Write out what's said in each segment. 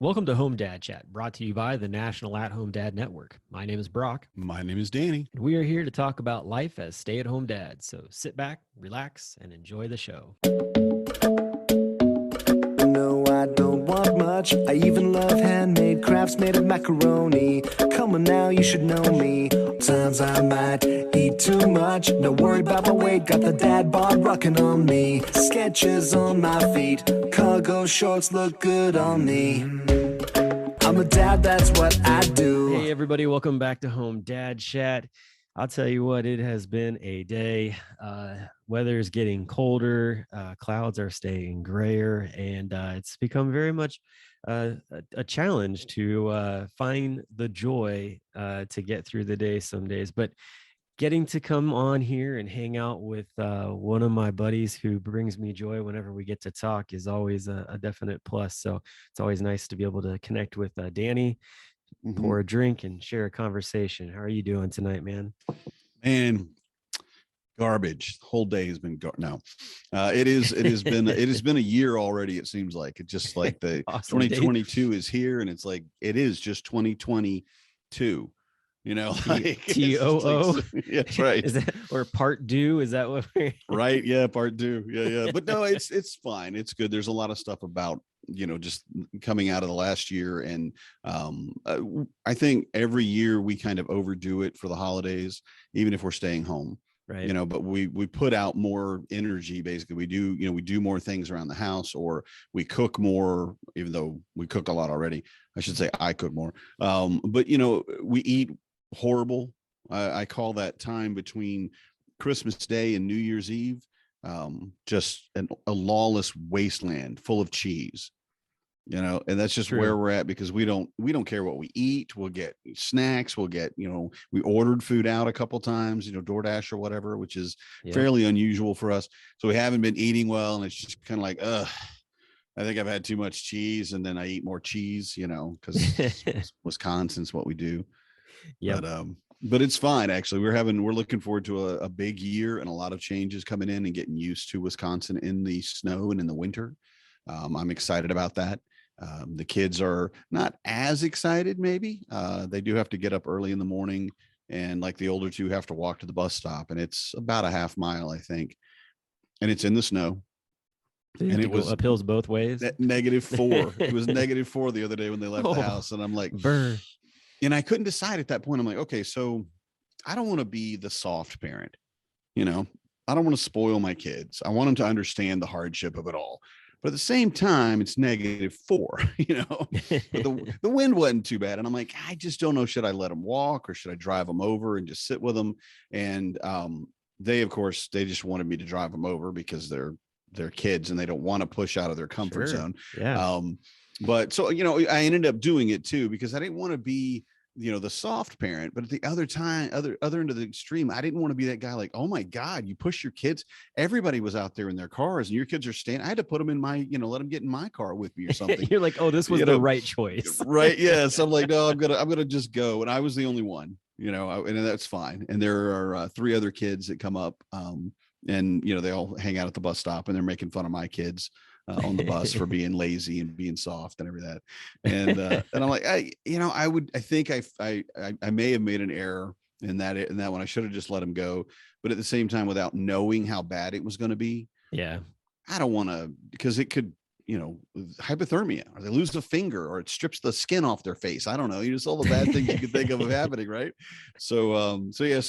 Welcome to Home Dad Chat, brought to you by the National At-Home Dad Network. My name is Brock, My name is Danny. and we are here to talk about life as stay-at-home dads. So sit back, relax, and enjoy the show. No, I don't want much. I even love handmade crafts made of macaroni. Come on now, you should know me. Times I might eat too much. No worry about my weight, got the dad bod rocking on me. Sketches on my feet, cargo shorts look good on me. I'm a dad, that's what I do. Hey, everybody, welcome back to Home Dad Chat. I'll tell you what, it has been a day. Weather is getting colder, clouds are staying grayer, and it's become very much a challenge to find the joy to get through the day some days. But getting to come on here and hang out with one of my buddies who brings me joy whenever we get to talk is always a definite plus. So it's always nice to be able to connect with Danny, pour a drink, and share a conversation. How are you doing tonight, man? Man, garbage. The whole day has been it has been a year already. It seems like it's just like the Awesome 2022 is here, and it's like it is just 2022. You know, like TOO. Yeah, that's right. Is that or part due? Is that what we're Right? Yeah, part two. Yeah. But no, it's fine. It's good. There's a lot of stuff about just coming out of the last year, and I think every year we kind of overdo it for the holidays, even if we're staying home. right? But we put out more energy. Basically, we do more things around the house, or we cook more, even though we cook a lot already. I should say I cook more. But we eat horrible. I call that time between Christmas Day and New Year's Eve just a lawless wasteland full of cheese. And that's just True. where we're at, because we don't care what we eat. We'll get snacks. We'll get, we ordered food out a couple times, DoorDash or whatever, which is fairly unusual for us. So we haven't been eating well, and it's just kind of like, I think I've had too much cheese, and then I eat more cheese, because Wisconsin's what we do. Yeah. But it's fine, actually. We're looking forward to a big year and a lot of changes coming in and getting used to Wisconsin in the snow and in the winter. I'm excited about that. The kids are not as excited, maybe. They do have to get up early in the morning, and like the older two have to walk to the bus stop, and it's about a half mile, I think. And it's in the snow. And it was up hills both ways. -4. It was -4 the other day when they left the house. And I'm like, burr. And I couldn't decide at that point. I'm like, okay, so I don't want to be the soft parent. I don't want to spoil my kids. I want them to understand the hardship of it all. But at the same time, it's -4, but the wind wasn't too bad. And I'm like, I just don't know. Should I let them walk, or should I drive them over and just sit with them? And they, of course, they just wanted me to drive them over because they're kids and they don't want to push out of their comfort zone. Yeah. But so, I ended up doing it too, because I didn't want to be, the soft parent, but at the other end of the extreme, I didn't want to be that guy like, oh my God, you push your kids. Everybody was out there in their cars and your kids are staying. I had to put them in my, let them get in my car with me or something. You're like, oh, this was the right choice. Right. Yeah. So I'm like, no, I'm going to just go. And I was the only one, and that's fine. And there are 3 other kids that come up, and, they all hang out at the bus stop, and they're making fun of my kids on the bus for being lazy and being soft and everything. And I'm like, I think I may have made an error in that one. I should have just let him go. But at the same time, without knowing how bad it was going to be. Yeah. I don't want to, because it could, hypothermia, or they lose a finger, or it strips the skin off their face. I don't know. Just all the bad things you could think of happening. Right. So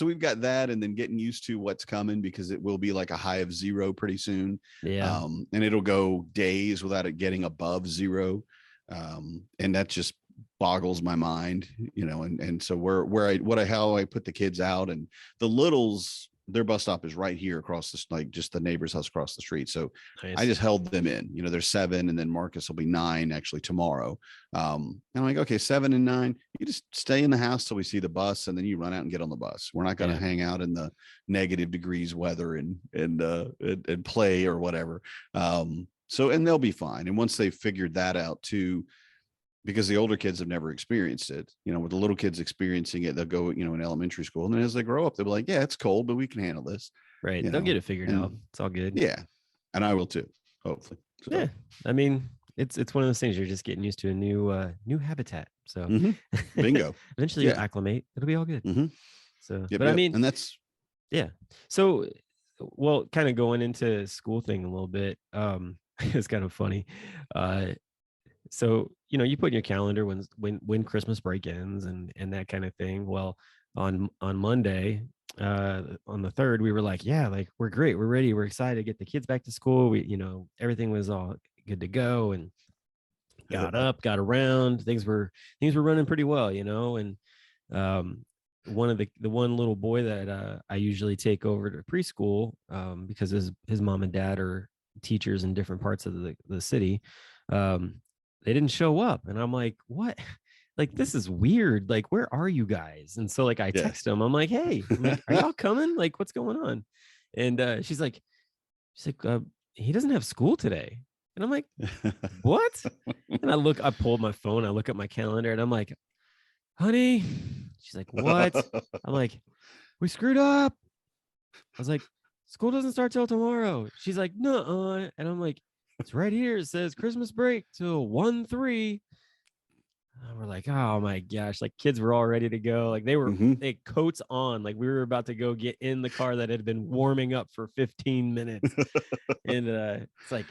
we've got that, and then getting used to what's coming, because it will be like a high of 0 pretty soon. Yeah. And it'll go days without it getting above 0. And that just boggles my mind, and so how I put the kids out, and the littles, their bus stop is right here across just the neighbor's house across the street. So nice. I just held them in, they're 7, and then Marcus will be 9 actually tomorrow. And I'm like, okay, 7 and 9, you just stay in the house till we see the bus, and then you run out and get on the bus. We're not going to hang out in the -degrees weather and play or whatever. And they'll be fine. And once they've figured that out too, because the older kids have never experienced it, with the little kids experiencing it, they'll go, in elementary school. And then as they grow up, they'll be like, yeah, it's cold, but we can handle this. Right. They'll get it figured out. It's all good. Yeah. And I will too, hopefully. So. Yeah. I mean, it's one of those things. You're just getting used to a new habitat. So Bingo. eventually you'll acclimate. It'll be all good. So, but I mean, and that's So, well, kind of going into school thing a little bit. It's kind of funny. So you put in your calendar when Christmas break ends and that kind of thing. Well, on Monday, on the 3rd, we were like, yeah, like we're great, we're ready, we're excited to get the kids back to school. We, everything was all good to go, and got around. Things were running pretty well, and one of the one little boy that I usually take over to preschool, because his mom and dad are teachers in different parts of the city. They didn't show up, and I'm like, what? Like, this is weird. Like, where are you guys? And so like I text them. I'm like, hey, are y'all coming? Like, what's going on? And she's like, he doesn't have school today. And I'm like, what? And I pulled my phone, I look at my calendar, and I'm like, honey. She's like, what? I'm like, we screwed up. I was like, school doesn't start till tomorrow. She's like, nuh-uh. And I'm like, it's right here. It says Christmas break till 1-3. And we're like, oh my gosh. Like, kids were all ready to go. Like, they were they coats on. Like, we were about to go get in the car that had been warming up for 15 minutes. And it's like,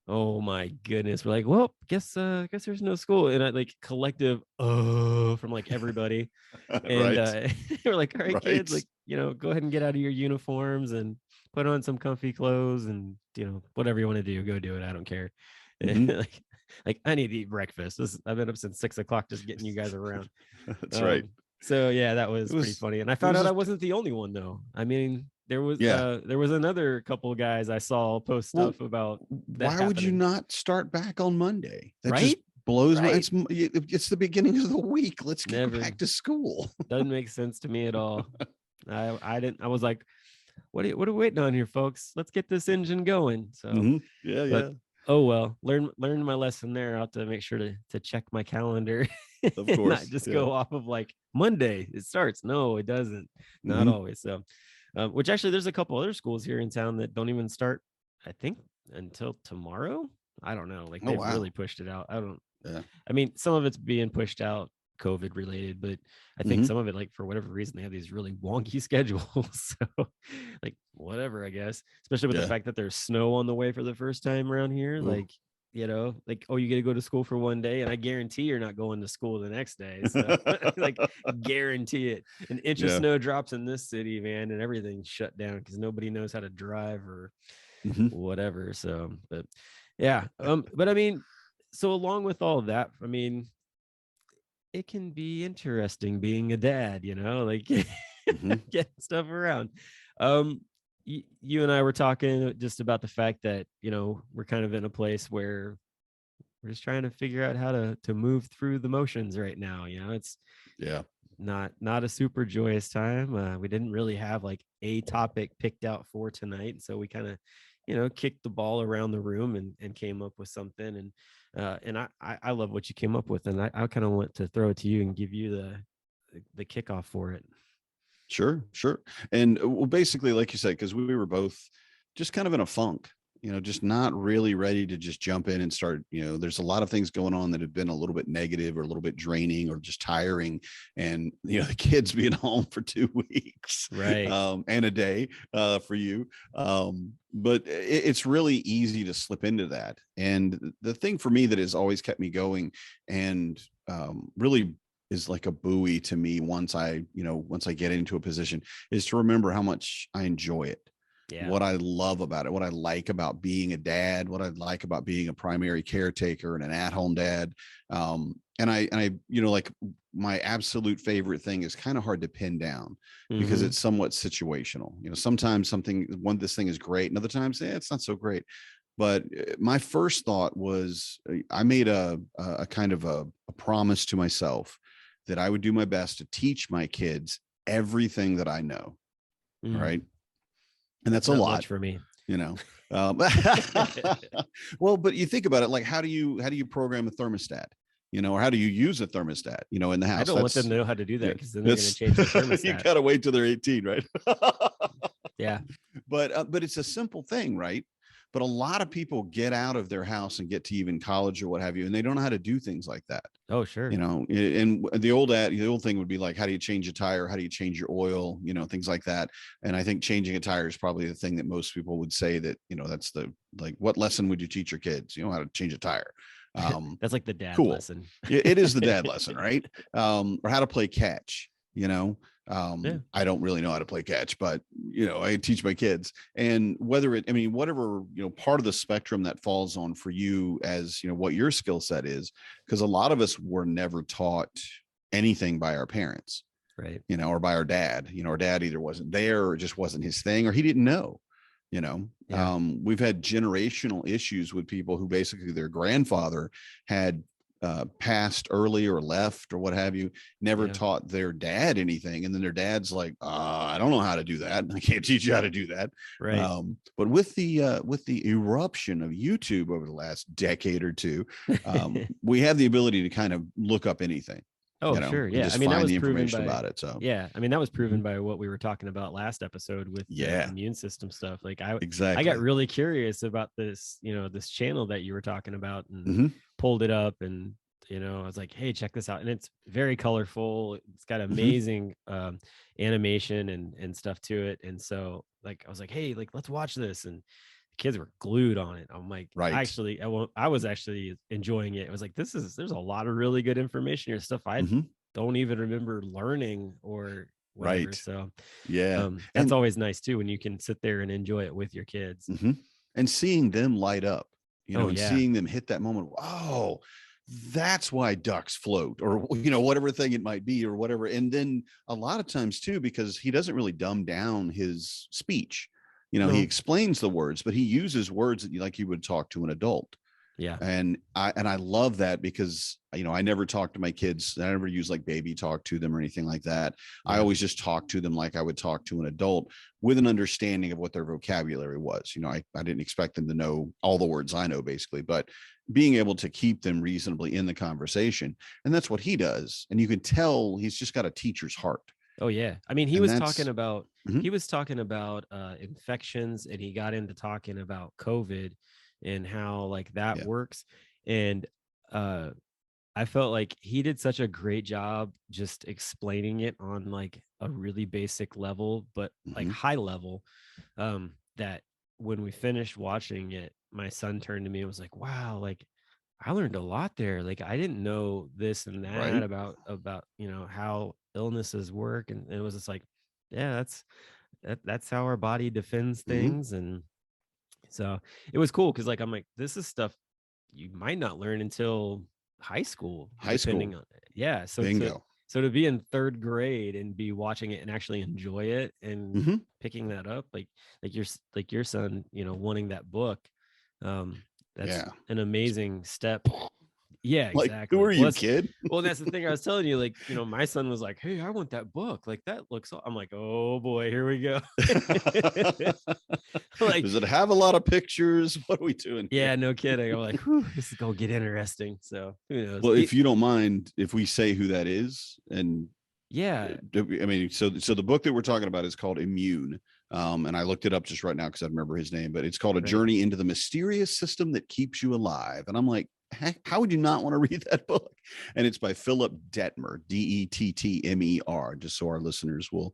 oh my goodness. We're like, well, guess there's no school. And I like collective from like everybody. And we're like, all right, kids, like, go ahead and get out of your uniforms and put on some comfy clothes, and whatever you want to do, go do it. I don't care. like I need to eat breakfast. I've been up since 6 o'clock just getting you guys around. That's right. So yeah, that was pretty funny. And I found out I wasn't the only one though. I mean, there was another couple of guys I saw post stuff about that. Why would you not start back on Monday? That right? just blows my. It's the beginning of the week. Let's get back to school. Doesn't make sense to me at all. I didn't. I was like, what are we waiting on here, folks? Let's get this engine going. So yeah. Oh well, learn my lesson there. I'll have to make sure to check my calendar. Of course, not just go off of like Monday it starts. No, it doesn't. Not always. So, which actually, there's a couple other schools here in town that don't even start, I think, until tomorrow. I don't know. Like, they've really pushed it out. I don't. Yeah. I mean, some of it's being pushed out COVID related, but I think some of it, like, for whatever reason, they have these really wonky schedules. So like, whatever, I guess, especially with the fact that there's snow on the way for the first time around here. Like, like, oh, you get to go to school for one day, and I guarantee you're not going to school the next day. So like, guarantee it. An inch of snow drops in this city, man, and everything's shut down because nobody knows how to drive or whatever. So, but yeah. But I mean, so along with all of that, I mean, it can be interesting being a dad, like getting stuff around. You and I were talking just about the fact that, we're kind of in a place where we're just trying to figure out how to move through the motions right now. It's not a super joyous time. We didn't really have like a topic picked out for tonight. So we kind of, kicked the ball around the room and came up with something. And I love what you came up with, and I kind of want to throw it to you and give you the kickoff for it. Sure. And well, basically, like you said, because we were both just kind of in a funk, just not really ready to just jump in and start. There's a lot of things going on that have been a little bit negative or a little bit draining or just tiring. And, the kids being home for 2 weeks, right, and a day for you. But it's really easy to slip into that. And the thing for me that has always kept me going and really is like a buoy to me once I get into a position is to remember how much I enjoy it. What I love about it, what I like about being a dad, what I like about being a primary caretaker and an at-home dad. And I, like, my absolute favorite thing is kind of hard to pin down because it's somewhat situational. Sometimes this thing is great, and other times, it's not so great. But my first thought was I made a kind of a promise to myself that I would do my best to teach my kids everything that I know. Right. And that's a lot much for me, well, but you think about it, like, how do you program a thermostat, or how do you use a thermostat, in the house? I don't want them to know how to do that, because then they're going to change the thermostat. You got to wait till they're 18, right? Yeah. But it's a simple thing, right? but a lot of people get out of their house and get to even college or what have you, and they don't know how to do things like that. Oh, sure. You know, and the old thing would be like, how do you change a tire? How do you change your oil? You know, things like that. And I think changing a tire is probably the thing that most people would say that, you know, that's the, like, what lesson would you teach your kids? You know, how to change a tire. That's like the dad cool. lesson. It is the dad lesson, right? Or how to play catch, you know. I don't really know how to play catch, but you know, I teach my kids. And whether it, I mean, whatever, you know, part of the spectrum that falls on for you as, you know, what your skill set is, because a lot of us were never taught anything by our parents, right? You know, or by our dad. You know, our dad either wasn't there or it just wasn't his thing, or he didn't know. You know, we've had generational issues with people who basically their grandfather had passed early or left or what have you, never taught their dad anything, and then their dad's like, I don't know how to do that, I can't teach you how to do that, right? But with the eruption of YouTube over the last decade or two, we have the ability to kind of look up anything. Oh, you know, sure. Yeah. just I mean, that find was the proven information by, about it. So yeah. I mean, that was proven by what we were talking about last episode with the immune system stuff. Like I got really curious about this, you know, this channel that you were talking about, and pulled it up, and, you know, I was like, hey, check this out. And it's very colorful. It's got amazing animation and stuff to it. And so like, I was like, hey, like, let's watch this. And kids were glued on it. I'm like, I was actually enjoying it. It was like, there's a lot of really good information here, stuff I don't even remember learning or whatever. So that's always nice too, when you can sit there and enjoy it with your kids and seeing them light up, you know, and seeing them hit that moment. Oh, that's why ducks float, or, you know, whatever thing it might be, or whatever. And then a lot of times too, because he doesn't really dumb down his speech. You know, he explains the words, but he uses words that you would talk to an adult. Yeah. And I love that, because, you know, I never talk to my kids. I never use like baby talk to them or anything like that. Yeah. I always just talk to them like I would talk to an adult, with an understanding of what their vocabulary was. You know, I didn't expect them to know all the words I know, basically, but being able to keep them reasonably in the conversation. And that's what he does. And you can tell he's just got a teacher's heart. Oh yeah. I mean, he was talking about infections, and he got into talking about COVID and how like that works. And I felt like he did such a great job just explaining it on like a really basic level, but like high level, that when we finished watching it, my son turned to me and was like, wow, like I learned a lot there. Like I didn't know this and that about, you know, how illnesses work. And it was just like, yeah, that's how our body defends things. And so it was cool, because like I'm like, this is stuff you might not learn until high school. So bingo. So to be in third grade and be watching it and actually enjoy it and picking that up, like your son, you know, wanting that book, that's an amazing step. Yeah, like, exactly. Who are you, kid? Well, that's the thing I was telling you. Like, you know, my son was like, hey, I want that book. Like, that looks, I'm like, oh boy, here we go. Like, does it have a lot of pictures? What are we doing? Yeah, no kidding. I'm like, this is gonna get interesting. So who knows? Well, if you don't mind, if we say who that is, and yeah, I mean, so the book that we're talking about is called Immune. And I looked it up just right now because I remember his name, but it's called A Journey into the Mysterious System That Keeps You Alive. And I'm like, how would you not want to read that book? And it's by Philip Detmer, Dettmer, just so our listeners will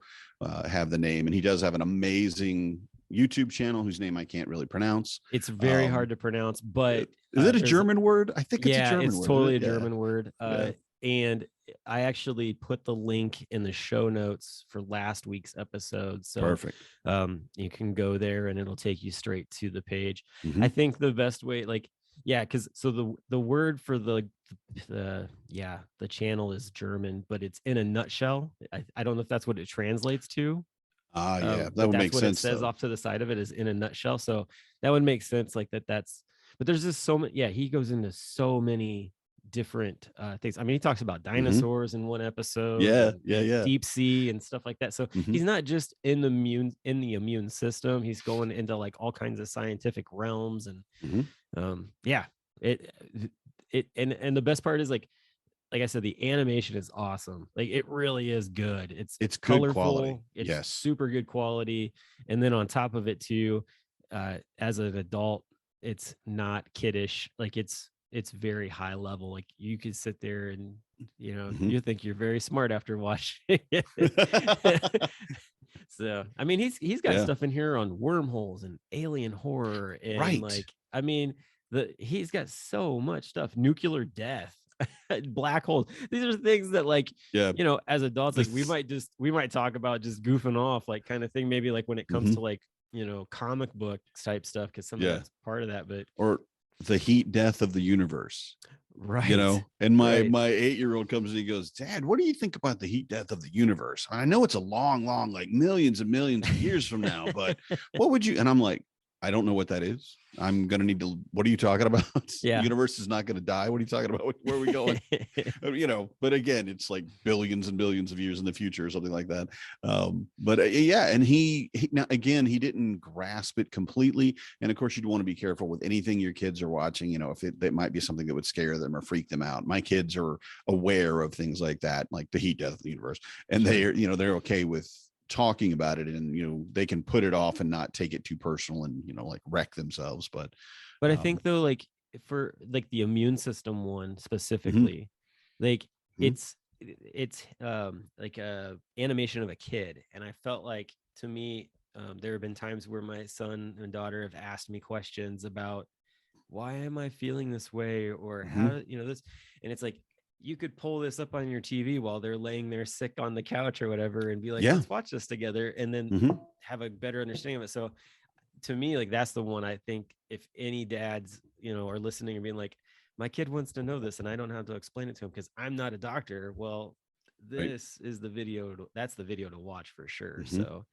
have the name. And he does have an amazing YouTube channel whose name I can't really pronounce. It's very hard to pronounce, but is it a German word? I think it's a German word. It's totally a German word. And I actually put the link in the show notes for last week's episode. So perfect. You can go there and it'll take you straight to the page. I think the best way, like, because so the word for the channel is German, but it's in a nutshell. I don't know if that's what it translates to. That would make sense. It says off to the side of it is in a nutshell. So that would make sense. Like that's. But there's just so many. Yeah, he goes into so many different things. I mean, he talks about dinosaurs in one episode. Deep sea and stuff like that. So he's not just in the immune system. He's going into like all kinds of scientific realms and and the best part is like I said, the animation is awesome. Like it really is good. It's good colorful quality. It's super good quality. And then on top of it too, as an adult, it's not kiddish. Like it's very high level. Like you could sit there and Mhm. you think you're very smart after watching it. So I mean, he's got Yeah. stuff in here on wormholes and alien horror and Right. like I mean he's got so much stuff. Nuclear death, black holes. These are things that like Yeah. as adults, like This- we might talk about just goofing off, like kind of thing. Maybe like when it comes Mhm. to like comic book type stuff, because some of Yeah. that's part of that. But Or the heat death of the universe. right, And my right. my 8-year-old comes and he goes, Dad, what do you think about the heat death of the universe? I know it's a long like millions and millions of years from now, but what would you? And I'm like, I don't know what that is. I'm gonna need to. What are you talking about? The Yeah. universe is not gonna die. What are you talking about? Where are we going? But again, it's like billions and billions of years in the future or something like that. But yeah, and he now again, he didn't grasp it completely. And of course, you'd want to be careful with anything your kids are watching. If that might be something that would scare them or freak them out. My kids are aware of things like that, like the heat death of the universe, and Sure. they're okay with talking about it, and they can put it off and not take it too personal and like wreck themselves. But I think though, like for like the immune system one mhm, specifically, like mhm, it's like a animation of a kid, and I felt like to me there have been times where my son and daughter have asked me questions about why am I feeling this way or mhm, how this, and it's like you could pull this up on your TV while they're laying there sick on the couch or whatever and be like, yeah, let's watch this together and then mhm, have a better understanding of it. So to me, like that's the one I think if any dads, are listening and being like, my kid wants to know this and I don't have to explain it to him because I'm not a doctor. Well, right, this is the video. That's the video to watch for sure. mhm, So,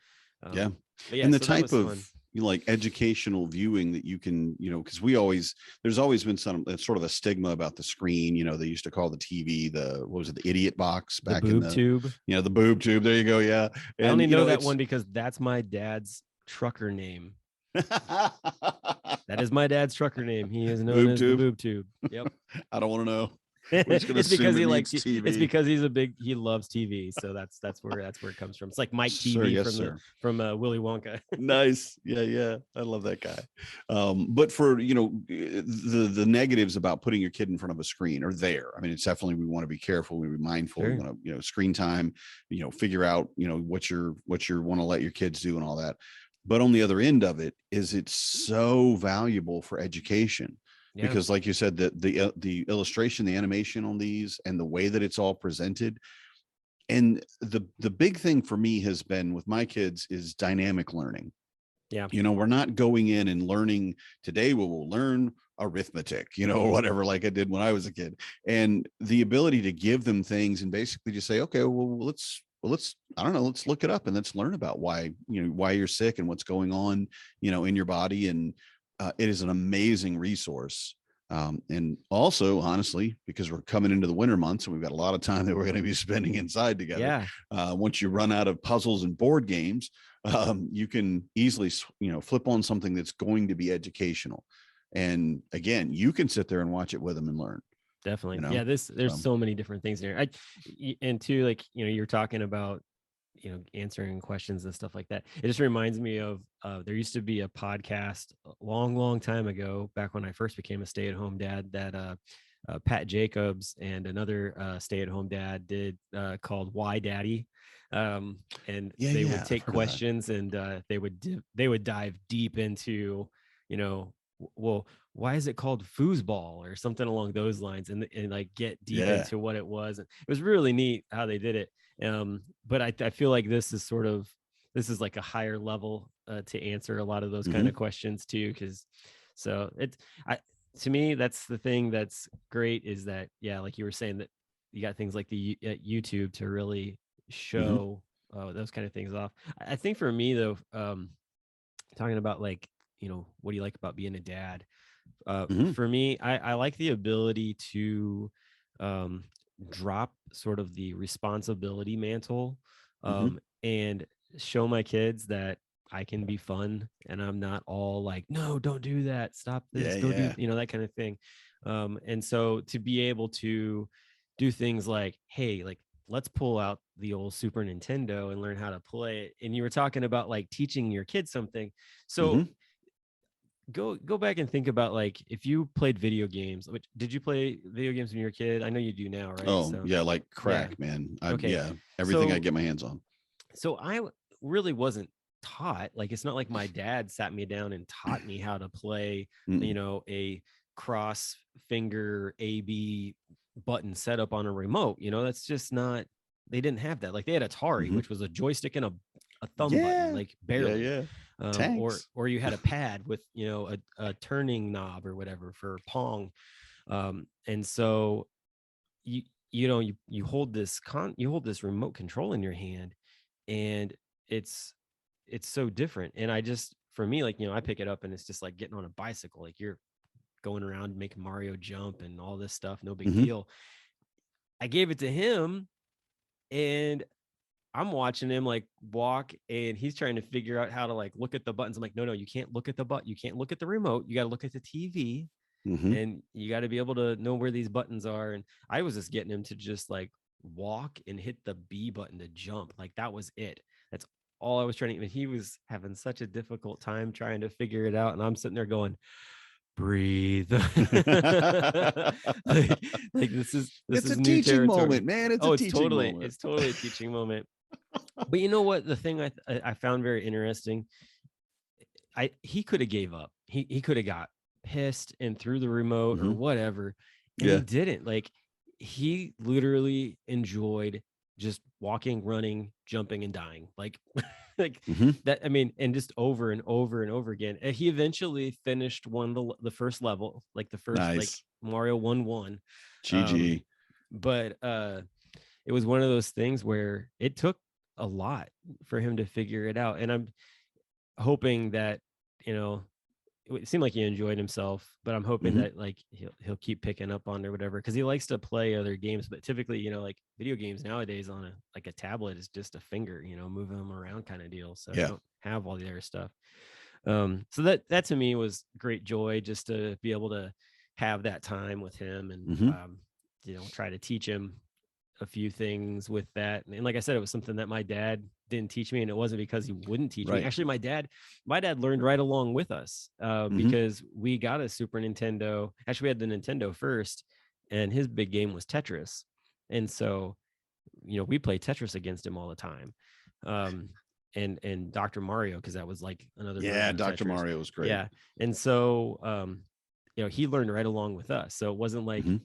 yeah. but yeah, And the so that type was of fun. like educational viewing that you can, because there's always been some sort of a stigma about the screen. They used to call the TV what was it, the idiot box The back in boob tube. the boob tube. There you go. Yeah. I And only know that it's one because that's my dad's trucker name. That is my dad's trucker name. He is known boob as the tube. boob tube. Yep. I don't want to know. We're just gonna It's because assume it he means likes it's TV. because he loves TV. So that's where it comes from. It's like Mike Sir, TV yes, sir. from Willy Wonka. Nice. Yeah. I love that guy. But for the negatives about putting your kid in front of a screen are there. I mean, it's definitely, we want to be careful, we be mindful. We Sure. want to, screen time, figure out, what you want to let your kids do and all that. But on the other end of it is it's so valuable for education. Yeah. Because like you said, the illustration, the animation on these and the way that it's all presented, and the big thing for me has been with my kids is dynamic learning. Yeah. We're not going in and learning today. We'll learn arithmetic, or whatever, like I did when I was a kid. And the ability to give them things and basically just say, okay, well, let's I don't know, let's look it up and let's learn about why you're sick and what's going on, in your body. And it is an amazing resource. And also, honestly, because we're coming into the winter months and we've got a lot of time that we're going to be spending inside together. Yeah. Once you run out of puzzles and board games, you can easily, flip on something that's going to be educational. And again, you can sit there and watch it with them and learn. Definitely. Yeah. There's so many different things there. And too, like, you're talking about, answering questions and stuff like that. It just reminds me of there used to be a podcast a long time ago, back when I first became a stay-at-home dad, that Pat Jacobs and another stay-at-home dad did called Why Daddy. And they would take questions and they would dive deep into, well, why is it called foosball or something along those lines, and like get deep into what it was. And it was really neat how they did it. But I feel like this is like a higher level to answer a lot of those kind of questions too, because to me, that's the thing that's great, is that, yeah, like you were saying, that you got things like the YouTube to really show those kind of things off. I think for me though, talking about like, what do you like about being a dad? For me, I like the ability to drop sort of the responsibility mantle and show my kids that I can be fun and I'm not all like, no, don't do that, stop this, go do that kind of thing. And so to be able to do things like, hey, like, let's pull out the old Super Nintendo and learn how to play it. And you were talking about like teaching your kids something. So go back and think about, like, if you played video games, which, did you play video games when you were a kid? I know you do now, right? Oh So yeah, like yeah. crack, man. Okay. Everything I So get my hands on. really wasn't taught. Like, it's not like my dad sat me down and taught me how to play, Mm-mm. a cross finger AB button setup on a remote. That's just not, they didn't have that. Like, they had Atari, Mhm. which was a joystick and a thumb button, Yeah, like barely. yeah. Or Tanks. you had a pad with, a turning knob or whatever for Pong. And so you you hold this remote control in your hand, and it's so different. And I just, for me, like, I pick it up and it's just like getting on a bicycle. Like, you're going around making Mario jump and all this stuff, no big Mhm. deal. I gave it to him, and I'm watching him like walk, and he's trying to figure out how to like look at the buttons. I'm like, no, you can't look at the button. You can't look at the remote. You got to look at the TV, Mhm. and you got to be able to know where these buttons are. And I was just getting him to just like walk and hit the B button to jump. Like, that was it. That's all I was trying to. And he was having such a difficult time trying to figure it out. And I'm sitting there going, breathe. like, this It's a is new teaching territory. moment, man. It's Oh, a it's teaching totally moment. a teaching moment. But you know what? The thing I found very interesting, he could have gave up. He could have got pissed and threw the remote or Mhm. whatever, and he Yeah. didn't. Like, he literally enjoyed just walking, running, jumping, and dying. Like, like Mhm. that. I mean, and just over and over and over again. And he eventually finished the first level, like the first, like, Nice. Mario 1-1. GG. But it was one of those things where it took a lot for him to figure it out. And I'm hoping that, you know, it seemed like he enjoyed himself, but I'm hoping Mhm. that, like, he'll keep picking up on or whatever, because he likes to play other games. But typically, like, video games nowadays on a tablet is just a finger, moving them around kind of deal. So you Yeah. don't have all the other stuff. So that to me was great joy, just to be able to have that time with him, and Mhm. try to teach him a few things with that. And like I said, it was something that my dad didn't teach me, and it wasn't because he wouldn't teach me. Right. Actually, my dad learned right along with us, Mhm. because we got a Super Nintendo. Actually, we had the Nintendo first, and his big game was Tetris. And so, we played Tetris against him all the time. And Dr. Mario, because that was like another Yeah, version of Dr. Tetris. Mario was great. Yeah. And so, he learned right along with us. So it wasn't like, Mhm.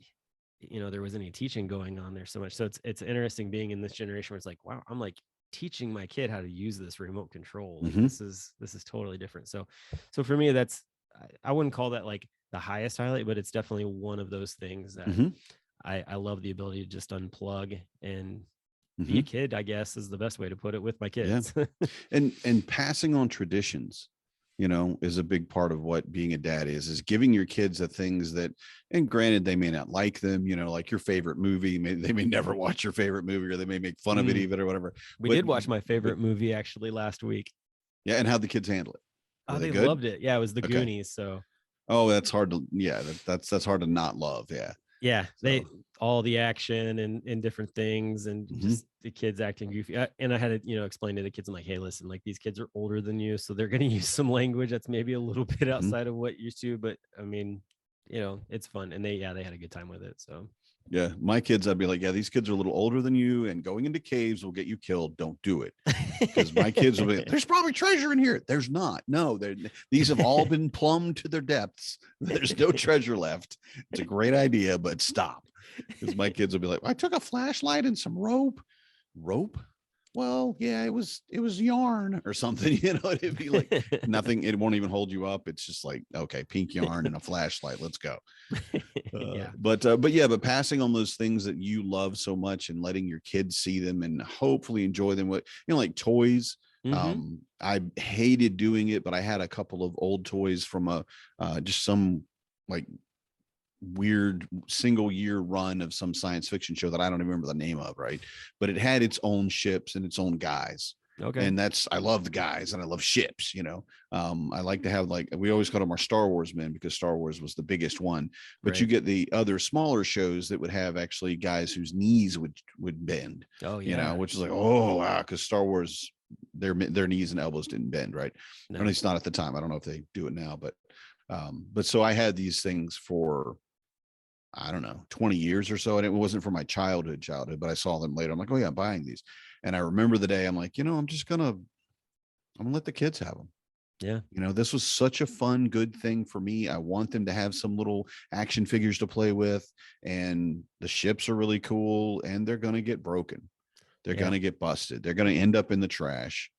There was any teaching going on there so much. So it's interesting being in this generation where it's like, wow, I'm like teaching my kid how to use this remote control. Like, Mhm. this is totally different. So for me, that's, I wouldn't call that like the highest highlight, but it's definitely one of those things that Mhm. I love the ability to just unplug and be a Mhm. kid, I guess, is the best way to put it, with my Yeah. kids. And passing on traditions, is a big part of what being a dad is giving your kids the things that, and granted, they may not like them, like your favorite movie, they may never watch your favorite movie, or they may make fun of it even, or whatever. We But did watch my favorite movie actually last week. yeah. And how'd the kids handle it? Were Oh, they they good? loved it. Yeah, it was the Okay. Goonies. So Oh, that's hard to, yeah, that's hard to not love. Yeah. yeah, they, So, all the action and different things, and mhm. just the kids acting goofy. And I had to, explain to the kids, I'm like, hey, listen, like, these kids are older than you, so they're going to use some language that's maybe a little bit Mhm. outside of what you're used to. But I mean, it's fun, and they had a good time with it. So Yeah, my kids, I'd be like, yeah, these kids are a little older than you, and going into caves will get you killed. Don't do it. Because my kids will be, there's probably treasure in here. There's not. No, these have all been plumbed to their depths. There's no treasure left. It's a great idea, but stop. Because my kids will be like, I took a flashlight and some rope. Rope? Well, yeah, it was yarn or something. It'd be like nothing. It won't even hold you up. It's just like, okay, pink yarn and a flashlight. Let's go. Yeah. But passing on those things that you love so much and letting your kids see them and hopefully enjoy them, with, like toys. Mhm. I hated doing it, but I had a couple of old toys from just some like weird single year run of some science fiction show that I don't even remember the name of, right? But it had its own ships and its own guys. Okay. And I love the guys and I love ships, I like to have, like, we always called them our Star Wars men, because Star Wars was the biggest one. But Right. you get the other smaller shows that would have actually guys whose knees would bend, Oh yeah. which is like, oh wow, because Star Wars, their knees and elbows didn't bend, right? No. Or at least not at the time. I don't know if they do it now, but But so I had these things for, I don't know, 20 years or so. And it wasn't for my childhood, but I saw them later. I'm like, oh yeah, I'm buying these. And I remember the day I'm like, I'm gonna let the kids have them. Yeah. This was such a fun, good thing for me. I want them to have some little action figures to play with, and the ships are really cool, and they're going to get broken. They're going to get busted. They're going to end up in the trash,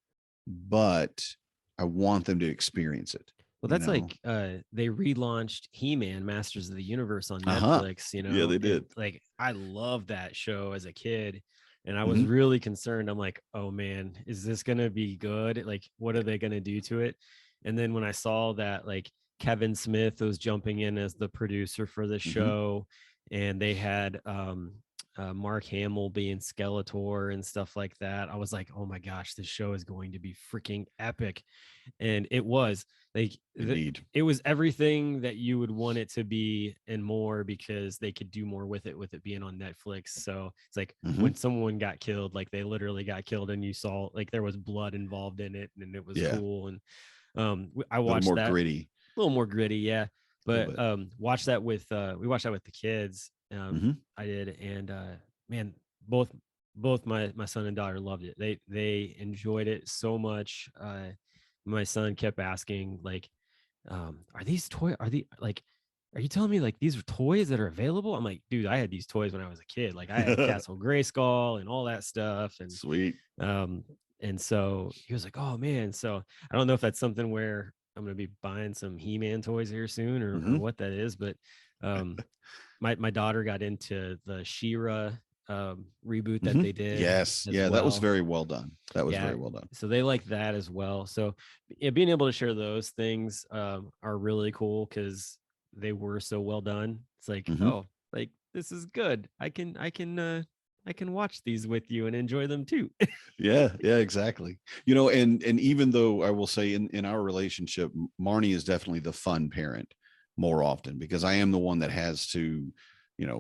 but I want them to experience it. Well, that's like they relaunched HeMan Masters of the Universe on Netflix, Yeah, they did. Like I love that show as a kid. And I was Mm-hmm. really concerned. I'm like, oh man, is this gonna be good? Like, what are they gonna do to it? And then when I saw that like Kevin Smith was jumping in as the producer for the show, and they had Mark Hamill being Skeletor and stuff like that, I was like, oh my gosh, this show is going to be freaking epic. And it was like it was everything that you would want it to be and more, because they could do more with it being on Netflix. So it's like when someone got killed, like they literally got killed, and you saw like there was blood involved in it, and it was cool. And I watched that a little more gritty, yeah. But watch that with we watched that with the kids. I did, and man, both my son and daughter loved it. They enjoyed it so much. My son kept asking like, are these toy, are you telling me like these are toys that are available? I'm like, dude, I had these toys when I was a kid. Like I had Castle Grayskull and all that stuff. And sweet. And so he was like, oh man. So I don't know if that's something where I'm gonna be buying some He-Man toys here soon, or what that is, but my daughter got into the She-Ra reboot that they did. Yes. Yeah, that was very well done. That was very well done. So they like that as well. So being able to share those things are really cool, because they were so well done. It's like, oh, like this is good. I can watch these with you and enjoy them too. Yeah, exactly. And even though I will say in our relationship, Marnie is definitely the fun parent more often, because I am the one that has to,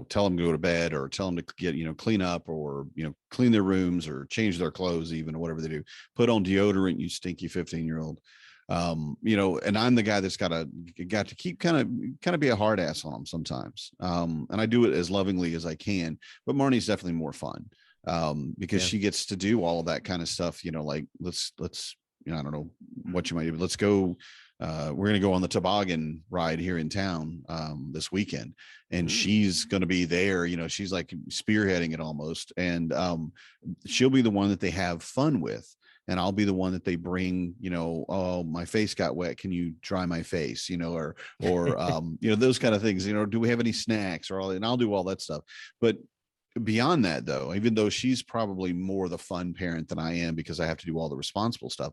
tell them to go to bed, or tell them to get, clean up, or, clean their rooms, or change their clothes, even, or whatever they do, put on deodorant, you stinky 15-year-old. And I'm the guy that's got to keep kind of be a hard ass on them sometimes. And I do it as lovingly as I can, but Marnie's definitely more fun. Because she gets to do all of that kind of stuff, like let's, I don't know what you might do, but let's go. We're going to go on the toboggan ride here in town this weekend, and she's going to be there. She's like spearheading it almost, and she'll be the one that they have fun with, and I'll be the one that they bring. Oh, my face got wet. Can you dry my face? Or those kind of things. Do we have any snacks or all? And I'll do all that stuff, but beyond that, though, even though she's probably more the fun parent than I am, because I have to do all the responsible stuff,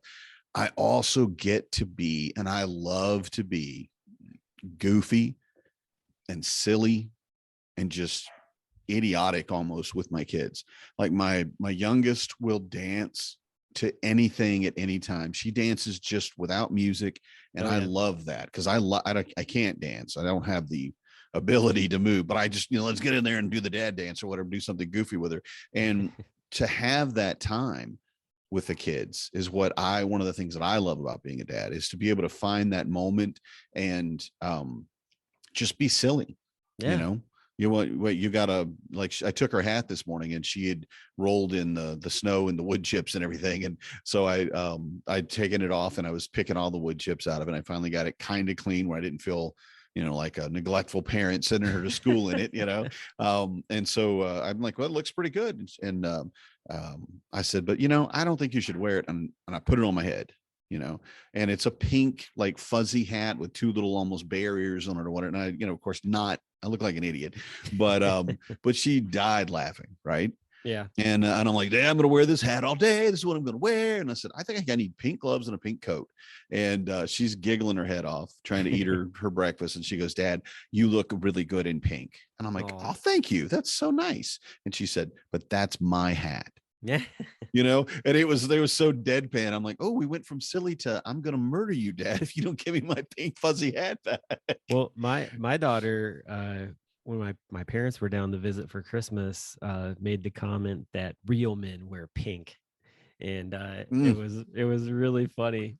I also get to be, and I love to be, goofy and silly and just idiotic almost with my kids. Like my youngest will dance to anything at any time. She dances just without music, and I love that, because I can't dance. I don't have the ability to move, but I just, let's get in there and do the dad dance or whatever, do something goofy with her. And to have that time with the kids is one of the things that I love about being a dad, is to be able to find that moment and just be silly. You gotta, like, I took her hat this morning, and she had rolled in the snow and the wood chips and everything, and so I'd taken it off, and I was picking all the wood chips out of it. I finally got it kind of clean where I didn't feel like a neglectful parent sending her to school in it, and so I'm like, well, it looks pretty good. And I said, but I don't think you should wear it. And I put it on my head, and it's a pink, like fuzzy hat with two little almost bear ears on it or whatever. And I, of course not, I look like an idiot, but but she died laughing. Right. Yeah. And I'm like, Dad, I'm going to wear this hat all day. This is what I'm going to wear. And I said, I think I need pink gloves and a pink coat. And she's giggling her head off, trying to eat her breakfast. And she goes, Dad, you look really good in pink. And I'm like, oh, thank you. That's so nice. And she said, but that's my hat. Yeah. And they was so deadpan. I'm like, oh, we went from silly to I'm going to murder you, Dad, if you don't give me my pink fuzzy hat back. Well, my daughter, when my parents were down to visit for Christmas, made the comment that real men wear pink, and it was really funny.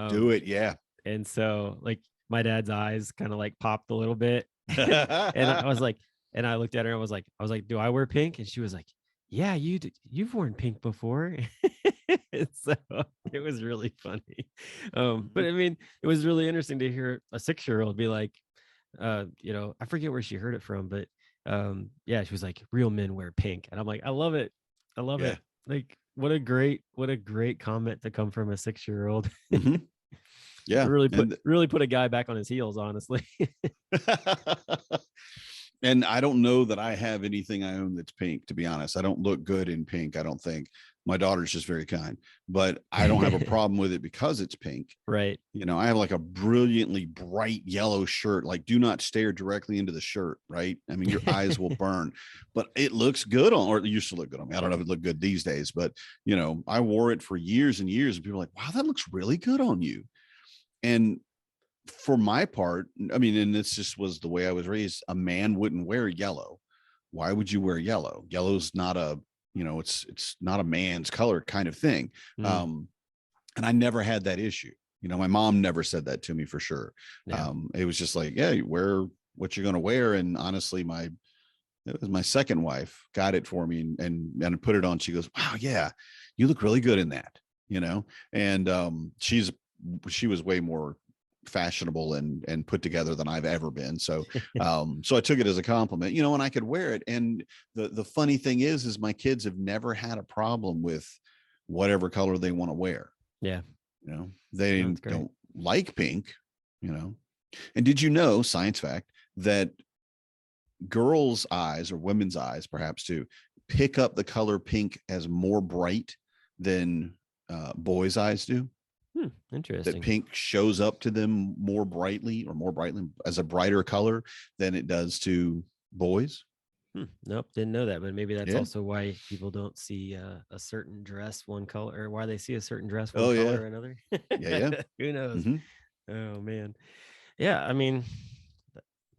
Do it, yeah. And so, like, my dad's eyes kind of like popped a little bit. And I was like, and I looked at her and I was like, do I wear pink? And she was like, yeah, you've worn pink before. So it was really funny. But I mean, it was really interesting to hear a 6-year-old be like, I forget where she heard it from, but yeah, she was like, real men wear pink. And I'm like, I love it. I love Yeah. it. Like, what a great comment to come from a 6-year-old. Mhm. Yeah. Really put a guy back on his heels, honestly. And I don't know that I have anything I own that's pink, to be honest. I don't look good in pink, I don't think. My daughter's just very kind, but I don't have a problem with it because it's pink. Right. I have like a brilliantly bright yellow shirt. Like, do not stare directly into the shirt, right? I mean, your eyes will burn, but it looks good on, or it used to look good on me. I don't know if it looked good these days, but I wore it for years and years, and people are like, wow, that looks really good on you. And for my part, I mean, and this just was the way I was raised, a man wouldn't wear yellow. Why would you wear yellow? Yellow's not it's not a man's color kind of thing. Mm. And I never had that issue. My mom never said that to me for sure. Yeah. It was just like, yeah, you wear what you're going to wear. And honestly, it was my second wife got it for me and put it on. She goes, wow, yeah, you look really good in that, and she was way more fashionable and put together than I've ever been. So so I took it as a compliment, and I could wear it. And the funny thing is my kids have never had a problem with whatever color they want to wear. Yeah. They don't like pink, And did you know, science fact, that girls' eyes, or women's eyes perhaps too, pick up the color pink as more bright than boys' eyes do? Interesting. That pink shows up to them more brightly as a brighter color than it does to boys. Nope, didn't know that, but maybe that's also why people don't see a certain dress one color, or why they see a certain dress one color or another. Yeah. Who knows? Mm-hmm. Oh man. Yeah, I mean,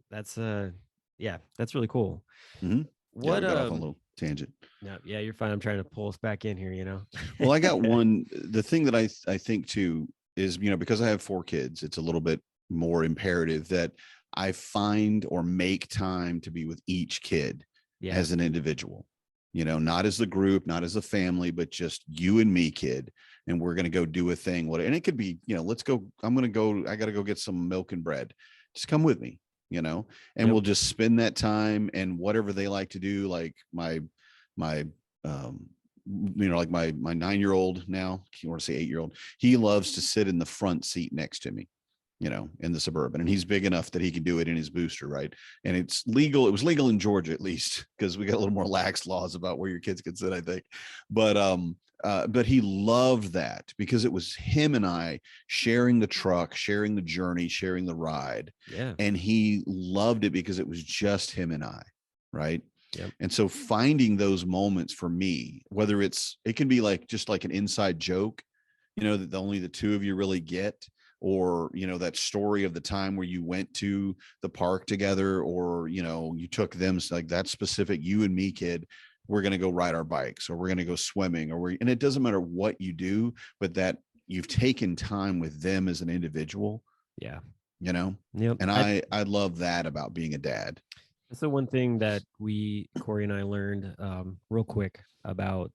that's that's really cool. Mm-hmm. What we got off on a little tangent. No, yeah, you're fine. I'm trying to pull us back in here, Well, I got one. The thing that I think too is, because I have 4 kids, it's a little bit more imperative that I find or make time to be with each kid as an individual, not as the group, not as a family, but just you and me, kid. And we're going to go do a thing. And it could be, let's go. I got to go get some milk and bread. Just come with me, and we'll just spend that time, and whatever they like to do. Like my like my 9-year-old now, you want to say 8-year-old, he loves to sit in the front seat next to me, in the Suburban, and he's big enough that he can do it in his booster, right? And it's legal. It was legal in Georgia, at least, because we got a little more lax laws about where your kids can sit, I think. But he loved that because it was him and I sharing the truck, sharing the journey, sharing the ride. Yeah. And he loved it because it was just him and I, right? Yep. And so finding those moments for me, whether it can be like just like an inside joke, that only the two of you really get, or, that story of the time where you went to the park together, or, you took them, like that specific you and me, kid, we're going to go ride our bikes, or we're going to go swimming, and it doesn't matter what you do, but that you've taken time with them as an individual. Yeah. Yep. And I love that about being a dad. That's the one thing that Corey and I learned real quick about,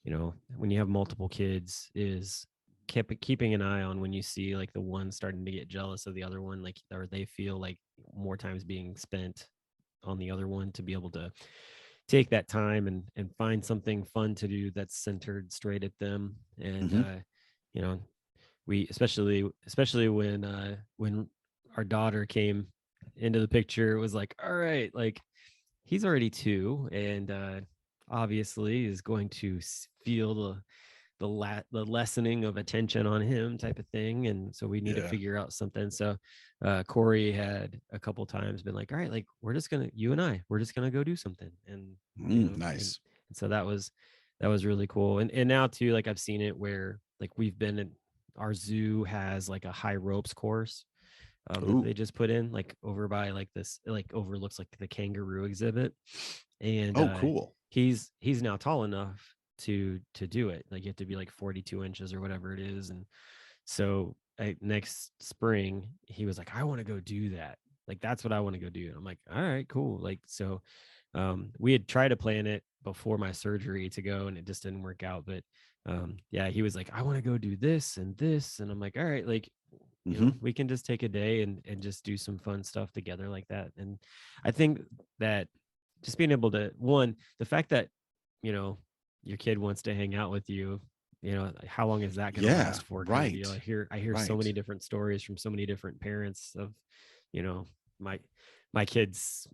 when you have multiple kids, is keeping an eye on when you see like the one starting to get jealous of the other one, like, or they feel like more times being spent on the other one, to be able to take that time and find something fun to do that's centered straight at them. And, we especially when our daughter came into the picture, it was like, all right, like he's already 2, and obviously is going to feel the lessening of attention on him type of thing, and so we need to figure out something. So Corey had a couple times been like, all right, like we're just gonna go do something, and nice. And so that was really cool. And now too, like I've seen it where like we've been in our zoo has like a high ropes course that they just put in like over by like this, like overlooks like the kangaroo exhibit. And cool. He's now tall enough to do it. Like you have to be like 42 inches or whatever it is. And so next spring, he was like, I want to go do that. Like, that's what I want to go do. And I'm like, all right, cool. Like, so we had tried to plan it before my surgery to go, and it just didn't work out. But yeah, he was like, I want to go do this and this. And I'm like, all right, like, we can just take a day and just do some fun stuff together like that. And I think that just being able to, one, the fact that, your kid wants to hang out with you, how long is that going to last for? Right. I hear so many different stories from so many different parents of, my my kid's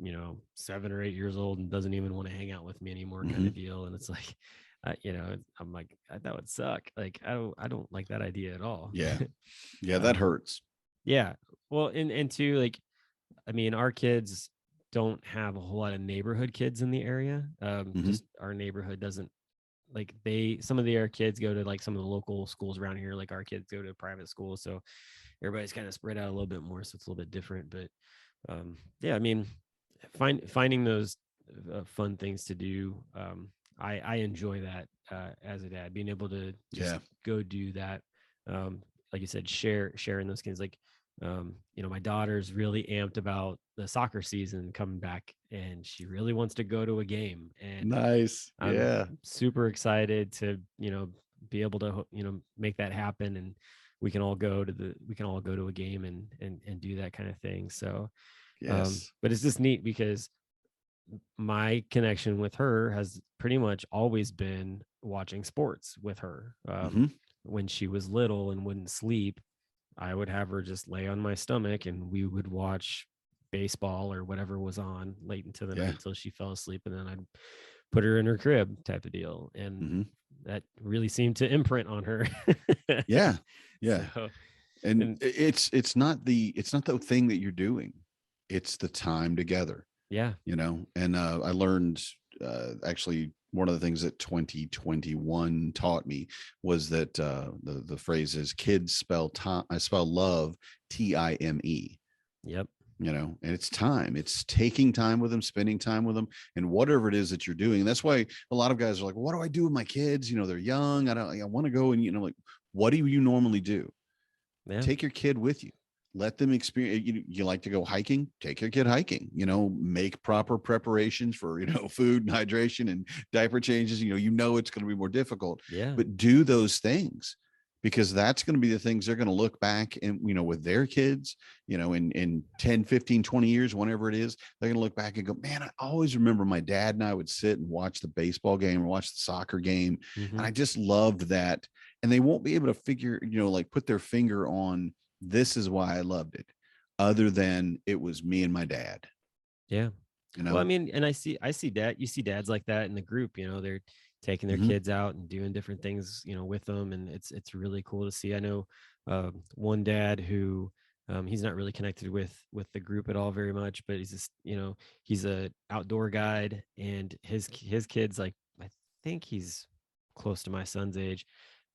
7 or 8 years old and doesn't even want to hang out with me anymore, kind of deal. And it's like, I'm like, that would suck. Like, I don't like that idea at all. Yeah that hurts. Yeah, well, and two, like, I mean, our kids don't have a whole lot of neighborhood kids in the area. Just our neighborhood doesn't, like, some of their kids go to like some of the local schools around here. Like, our kids go to private schools, so everybody's kind of spread out a little bit more, so it's a little bit different. But yeah, I mean, finding those fun things to do, I enjoy that as a dad, being able to just go do that. Like you said, sharing those kids. Like, my daughter's really amped about the soccer season coming back, and she really wants to go to a game. And nice. I'm super excited to, be able to, make that happen. And we can all go to a game and do that kind of thing. So, but it's just neat because my connection with her has pretty much always been watching sports with her. When she was little and wouldn't sleep, I would have her just lay on my stomach and we would watch baseball or whatever was on late into the night until she fell asleep. And then I'd put her in her crib, type of deal. And that really seemed to imprint on her. Yeah. So, and it's not the thing that you're doing. It's the time together. Yeah. And I learned actually one of the things that 2021 taught me was that the phrase is kids spell love time. Yep. And it's time. It's taking time with them, spending time with them, and whatever it is that you're doing. And that's why a lot of guys are like, what do I do with my kids? They're young. I want to go. And, like, what do you normally do? Yeah. Take your kid with you. Let them experience. You like to go hiking? Take your kid hiking. Make proper preparations for food and hydration and diaper changes. It's going to be more difficult. Yeah. But do those things, because that's going to be the things they're going to look back and with their kids. In 10, 15, 20 years, whenever it is, they're going to look back and go, man, I always remember my dad and I would sit and watch the baseball game or watch the soccer game, and I just loved that. And they won't be able to figure, like, put their finger on, this is why I loved it, other than it was me and my dad. Yeah. Well, I mean, and I see you see dads like that in the group, they're taking their kids out and doing different things, with them. And it's really cool to see. I know one dad who he's not really connected with the group at all very much, but he's just, he's a outdoor guide, and his kids, like, I think he's close to my son's age,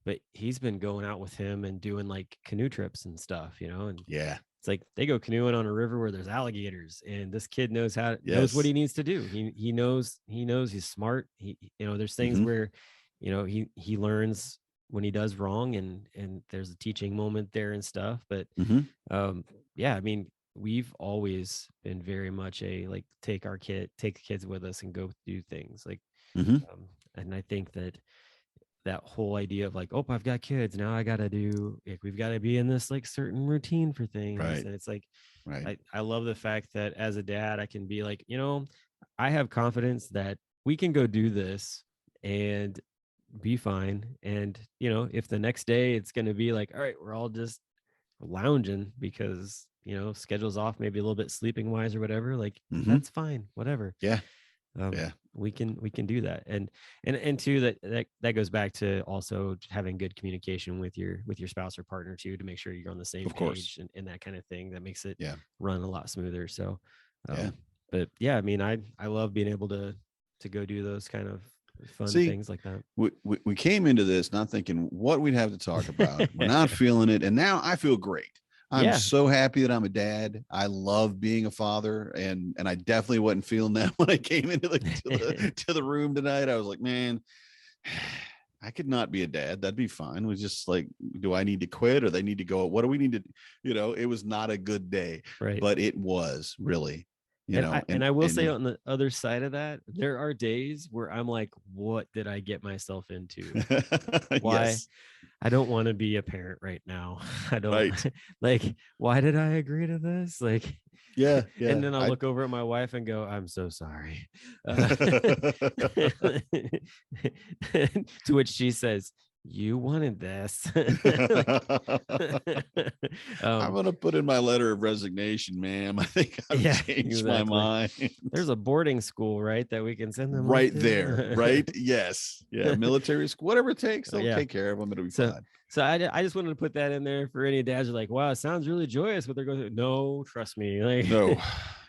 but he's been going out with him and doing like canoe trips and stuff, and it's like they go canoeing on a river where there's alligators, and this kid knows knows what he needs to do. He knows he's smart. There's things where, he learns when he does wrong, and there's a teaching moment there and stuff. But yeah, I mean, we've always been very much take the kids with us and go do things like, and I think that whole idea of like, oh, I've got kids now, I gotta do, like, we've got to be in this like certain routine for things, and it's like, I love the fact that as a dad I can be like, I have confidence that we can go do this and be fine. And if the next day it's going to be like, all right, we're all just lounging because schedule's off, maybe a little bit sleeping wise or whatever, like, that's fine, whatever. We can do that. And too, that goes back to also having good communication with your spouse or partner too, to make sure you're on the same page and that kind of thing. That makes it run a lot smoother. So but yeah, I mean, I love being able to go do those kind of fun things like that. We came into this not thinking what we'd have to talk about. We're not feeling it, and now I feel great. I'm so happy that I'm a dad. I love being a father, and I definitely wasn't feeling that when I came into to the room tonight. I was like, man, I could not be a dad. That'd be fine. It was just like, do I need to quit or they need to go? What do we need to, it was not a good day, Right. but it was really, and I will say on the other side of that, there are days where I'm like, what did I get myself into? Why? Yes. I don't want to be a parent right now. I don't Right. like, why did I agree to this? Like, Yeah. and then I'll look over at my wife and go, I'm so sorry. To which she says, you wanted this. I'm going to put in my letter of resignation, ma'am. I think I've changed my mind. There's a boarding school, right, that we can send them right there, right? Yes. Yeah. Military school, whatever it takes, they'll take care of them. It'll be fine. So I just wanted to put that in there for any dads who are like, wow, it sounds really joyous what they're going through. No, trust me. Like, no.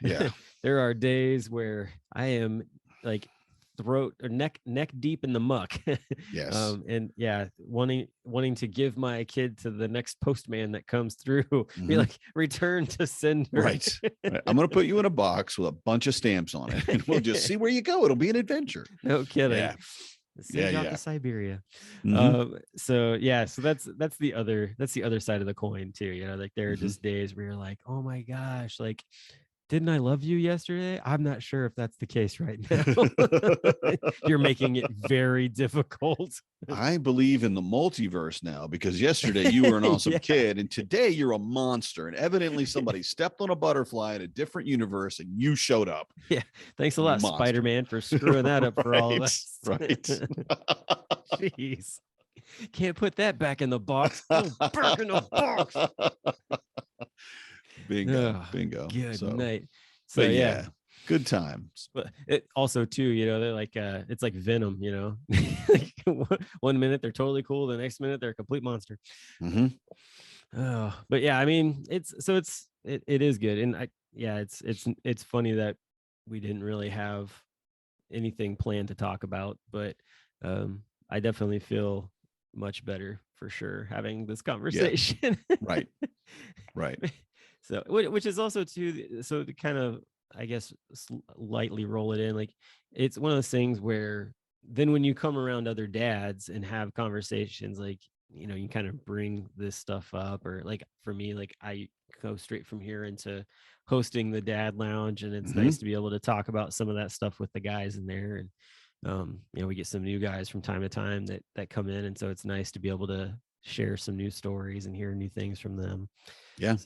Yeah. There are days where I am like throat or neck deep in the muck. Yes. And yeah, wanting to give my kid to the next postman that comes through. Be like, return to sender. Right. I'm gonna put you in a box with a bunch of stamps on it, and we'll just see where you go. It'll be an adventure. No kidding. Yeah. Send you off to Siberia. So that's the other side of the coin too. Like there are just days where you're like, oh my gosh, like, didn't I love you yesterday? I'm not sure if that's the case right now. You're making it very difficult. I believe in the multiverse now, because yesterday you were an awesome kid and today you're a monster. And evidently somebody stepped on a butterfly in a different universe and you showed up. Yeah. Thanks a lot, Spider-Man, for screwing that up for all of us. Right. Jeez. Can't put that back in the box. Oh, back in the box. Bingo. Good night. So yeah, good times. But it also too, they're like it's like Venom, like one minute they're totally cool, the next minute they're a complete monster. But yeah, I mean, it is good. And it's funny that we didn't really have anything planned to talk about, but I definitely feel much better for sure having this conversation. Right. So, which is also too, so to kind of, I guess, lightly roll it in, like, it's one of those things where then when you come around other dads and have conversations, like, you kind of bring this stuff up, or like for me, like I go straight from here into hosting the dad lounge, and it's nice to be able to talk about some of that stuff with the guys in there. And we get some new guys from time to time that come in, and so it's nice to be able to share some new stories and hear new things from them. Yeah.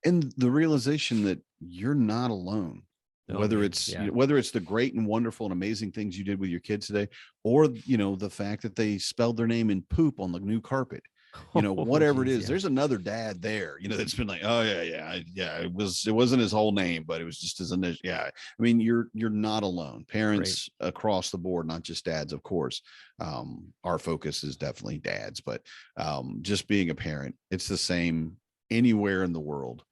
And the realization that you're not alone, whether it's the great and wonderful and amazing things you did with your kids today, or, the fact that they spelled their name in poop on the new carpet, whatever it is, there's another dad there, that's been like, oh it wasn't his whole name, but it was just his initial. Yeah. I mean, you're not alone. Parents across the board, not just dads, of course. Our focus is definitely dads, but just being a parent, it's the same anywhere in the world.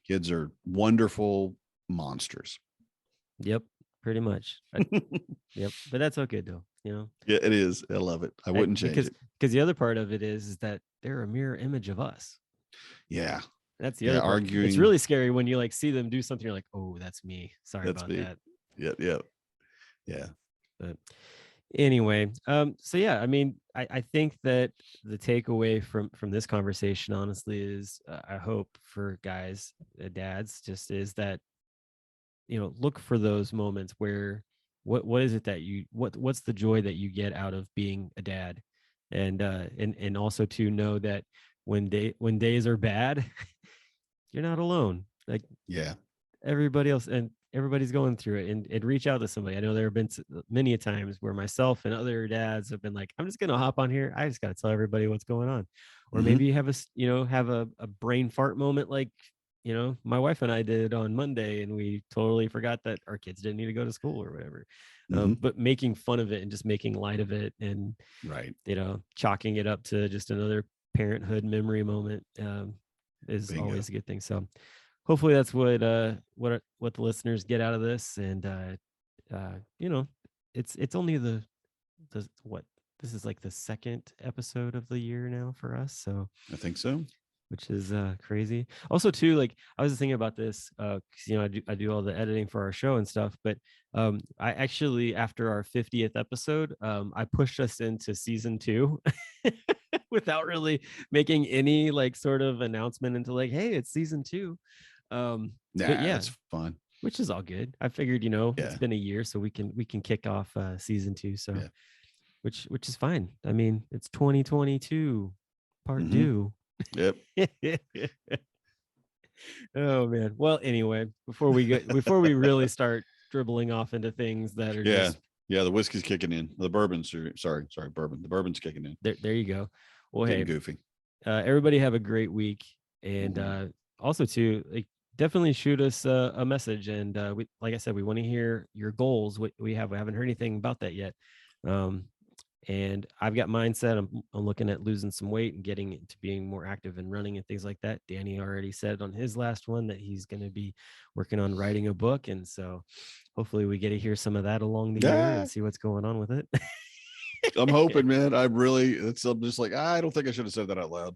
Kids are wonderful monsters. Yep, pretty much. Yep, but that's okay though. Yeah, it is. I love it. I wouldn't change it, because the other part of it is that they're a mirror image of us. Yeah, that's the other part. Arguing. It's really scary when you like see them do something. You're like, oh, that's me. Sorry about that. Yeah. But anyway, so yeah, I mean, I think that the takeaway from this conversation, honestly, is I hope for guys, dads, just is that, look for those moments where what is it that what's the joy that you get out of being a dad, and also to know that when days are bad, you're not alone. Like, everybody else and everybody's going through it, and reach out to somebody. I know there have been many a times where myself and other dads have been like, I'm just going to hop on here. I just got to tell everybody what's going on. Or maybe you have a brain fart moment, like, my wife and I did on Monday, and we totally forgot that our kids didn't need to go to school or whatever. But making fun of it and just making light of it, and chalking it up to just another parenthood memory moment is always a good thing. So hopefully that's what the listeners get out of this. And it's only the what, this is like the second episode of the year now for us, so I think so. which is crazy. Also, too, like I was thinking about this, because I do all the editing for our show and stuff. But I actually, after our 50th episode, I pushed us into season 2 without really making any like sort of announcement into like, hey, it's season 2. But yeah, that's fun. which is all good. I figured, it's been a year, so we can kick off season 2. So which is fine. I mean, it's 2022 part 2. Yep. Oh man. Well, anyway, before we really start dribbling off into things that are just the whiskey's kicking in. The bourbon's sorry, bourbon. The bourbon's kicking in. There you go. Well, Getting hey, goofy. Everybody have a great week, and also too, like, definitely shoot us a message, and we, like I said, we want to hear your goals. We haven't heard anything about that yet. And I've got mine set. I'm looking at losing some weight and getting into being more active and running and things like that. Danny already said on his last one that he's going to be working on writing a book. And so hopefully we get to hear some of that along the year and see what's going on with it. I'm hoping, man. I'm just like, I don't think I should have said that out loud.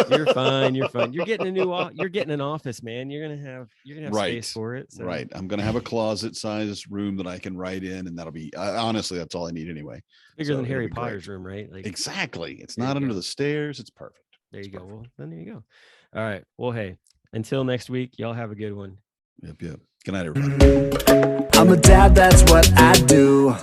You're fine. You're getting you're getting an office, man. You're gonna have space for it. So. Right. I'm gonna have a closet size room that I can write in, and that'll be honestly, that's all I need anyway. Bigger than Harry Potter's room, right? Like, exactly. It's not under the stairs. It's perfect. There you go. Well, then there you go. All right. Well, hey, until next week, y'all have a good one. Yep. Good night, everybody. I'm a dad, that's what I do.